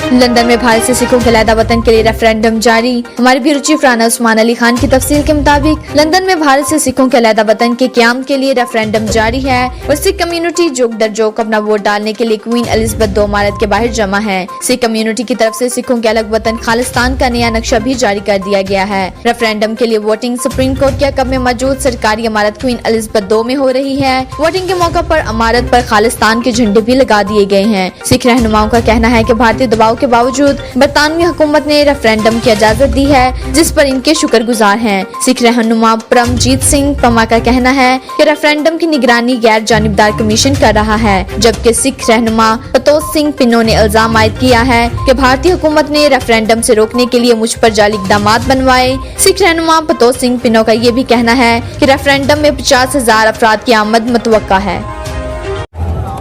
London में भारत से सिखों के अलहदा वतन के लिए रेफरेंडम जारी। हमारे ब्यूरो चीफ राना उस्मान अली खान की तफसील के मुताबिक लंदन में भारत से सिखों के अलहदा वतन के क़याम के लिए रेफरेंडम जारी है और सिख कम्युनिटी जोक दर जोक अपना वोट डालने के लिए क्वीन एलिजाबेथ II इमारत के बाहर जमा है। सिख कम्युनिटी की तरफ से सिखों के अलग वतन खालिस्तान का नया नक्शा भी जारी कर दिया गया है। रेफरेंडम के लिए वोटिंग सुप्रीम कोर्ट के अकब में मौजूद सरकारी इमारत क्वीन एलिजाबेथ II में हो रही है। वोटिंग के मौका पर इमारत पर खालिस्तान के झंडे भी लगा दिए गए हैं। सिख रहनुमाओं का कहना है कि भारतीय दबाव के बावजूद बरतानवी हुकूमत ने रेफरेंडम की इजाजत दी है, जिस पर इनके शुक्रगुजार हैं। सिख रहनुमा परमजीत सिंह पमा का कहना है कि रेफरेंडम की निगरानी गैर जानिबदार कमीशन कर रहा है, जबकि सिख रहनुमा पतोस सिंह पिनो ने इल्जाम आयद किया है कि भारतीय हुकूमत ने रेफरेंडम से रोकने के लिए मुझ पर जाली इक़दामात बनवाए। सिख रहनुमा पतोस सिंह पिनो का ये भी कहना है कि रेफरेंडम में 50,000 अफराद की आमद मुतवक्का है।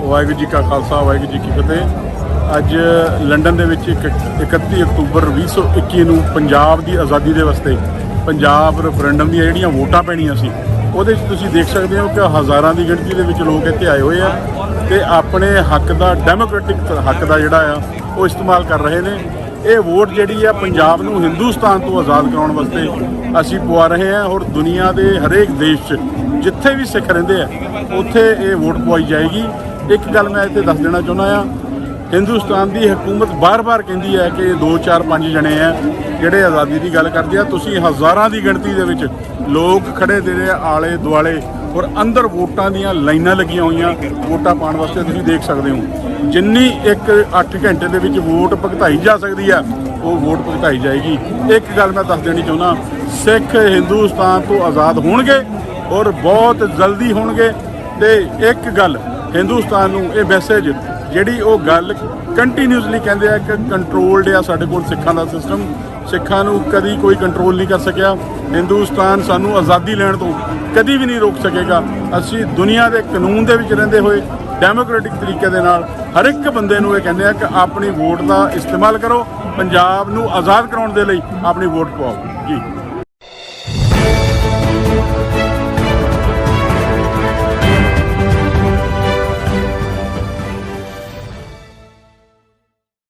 वाहिगुरू जी का खालसा वाहिगुरू जी की फतेह। ਅੱਜ ਲੰਡਨ ਦੇ ਵਿੱਚ 31 ਅਕਤੂਬਰ 2021 ਨੂੰ ਪੰਜਾਬ ਦੀ ਆਜ਼ਾਦੀ ਦੇ ਵਾਸਤੇ ਪੰਜਾਬ ਰੈਫਰੈਂਡਮ ਦੀਆਂ ਜਿਹੜੀਆਂ ਵੋਟਾਂ ਪੈਣੀਆਂ ਸੀ ਉਹਦੇ 'ਚ ਤੁਸੀਂ ਦੇਖ ਸਕਦੇ ਹੋ ਕਿ ਹਜ਼ਾਰਾਂ ਦੀ ਗਿਣਤੀ ਦੇ ਵਿੱਚ ਲੋਕ ਇੱਥੇ ਆਏ ਹੋਏ ਆ ਤੇ ਆਪਣੇ ਹੱਕ ਦਾ ਡੈਮੋਕ੍ਰੈਟਿਕ ਹੱਕ ਦਾ ਜਿਹੜਾ ਆ ਉਹ ਇਸਤੇਮਾਲ ਕਰ ਰਹੇ ਨੇ। ਇਹ ਵੋਟ ਜਿਹੜੀ ਆ ਪੰਜਾਬ ਨੂੰ ਹਿੰਦੁਸਤਾਨ ਤੋਂ ਆਜ਼ਾਦ ਕਰਾਉਣ ਵਾਸਤੇ ਅਸੀਂ ਪਵਾ ਰਹੇ ਹਾਂ ਔਰ ਦੁਨੀਆ ਦੇ ਹਰੇਕ ਦੇਸ਼ 'ਚ ਜਿੱਥੇ ਵੀ ਸਿੱਖ ਰਹਿੰਦੇ ਆ ਉੱਥੇ ਇਹ ਵੋਟ ਪਵਾਈ ਜਾਏਗੀ। ਇੱਕ ਗੱਲ ਮੈਂ ਇੱਥੇ ਦੱਸ ਦੇਣਾ ਚਾਹੁੰਦਾ ਆ, ਹਿੰਦੁਸਤਾਨ ਦੀ ਹਕੂਮਤ ਬਾਰ-ਬਾਰ ਕਹਿੰਦੀ ਹੈ ਕਿ 2 4 5 ਜਣੇ ਆ ਜਿਹੜੇ ਆਜ਼ਾਦੀ ਦੀ ਗੱਲ ਕਰਦੇ ਆ। ਤੁਸੀਂ ਹਜ਼ਾਰਾਂ ਦੀ ਗਿਣਤੀ ਦੇ ਵਿੱਚ ਲੋਕ ਖੜੇ ਦੇ ਰਹੇ ਆਲੇ ਦੁਆਲੇ ਔਰ ਅੰਦਰ ਵੋਟਾਂ ਦੀਆਂ ਲਾਈਨਾਂ ਲੱਗੀਆਂ ਹੋਈਆਂ ਵੋਟਾਂ ਪਾਉਣ ਵਾਸਤੇ ਤੁਸੀਂ ਦੇਖ ਸਕਦੇ ਹੋ। ਜਿੰਨੀ 8 ਘੰਟੇ ਦੇ ਵਿੱਚ ਵੋਟ ਭੁਗਤਾਈ ਜਾ ਸਕਦੀ ਆ ਉਹ ਵੋਟ ਭੁਗਤਾਈ ਜਾਏਗੀ। ਇੱਕ ਗੱਲ ਮੈਂ ਦੱਸ ਦੇਣੀ ਚਾਹੁੰਦਾ, ਸਿੱਖ ਹਿੰਦੁਸਤਾਨ ਤੋਂ ਆਜ਼ਾਦ ਹੋਣਗੇ ਔਰ ਬਹੁਤ ਜਲਦੀ ਹੋਣਗੇ। ਤੇ ਇੱਕ ਗੱਲ ਹਿੰਦੁਸਤਾਨ ਨੂੰ ਇਹ ਮੈਸੇਜ ਜਿਹੜੀ ਉਹ ਗੱਲ ਕੰਟੀਨਿਊਸਲੀ ਕਹਿੰਦੇ ਆ ਕਿ ਕੰਟਰੋਲਡ ਆ ਸਾਡੇ ਕੋਲ ਸਿੱਖਾਂ ਦਾ ਸਿਸਟਮ, ਸਿੱਖਾਂ ਨੂੰ ਕਦੀ ਕੋਈ ਕੰਟਰੋਲ ਨਹੀਂ ਕਰ ਸਕਿਆ। ਹਿੰਦੁਸਤਾਨ ਸਾਨੂੰ ਆਜ਼ਾਦੀ ਲੈਣ ਤੋਂ ਕਦੀ ਵੀ ਨਹੀਂ ਰੋਕ ਸਕੇਗਾ। ਅਸੀਂ ਦੁਨੀਆ ਦੇ ਕਾਨੂੰਨ ਦੇ ਵਿੱਚ ਰਹਿੰਦੇ ਹੋਏ ਡੈਮੋਕ੍ਰੈਟਿਕ ਤਰੀਕੇ ਦੇ ਨਾਲ ਹਰ ਇੱਕ ਬੰਦੇ ਨੂੰ ਇਹ ਕਹਿੰਦੇ ਆ ਕਿ ਆਪਣੀ ਵੋਟ ਦਾ ਇਸਤੇਮਾਲ ਕਰੋ, ਪੰਜਾਬ ਨੂੰ ਆਜ਼ਾਦ ਕਰਾਉਣ ਦੇ ਲਈ ਆਪਣੀ ਵੋਟ ਪਾਓ ਜੀ।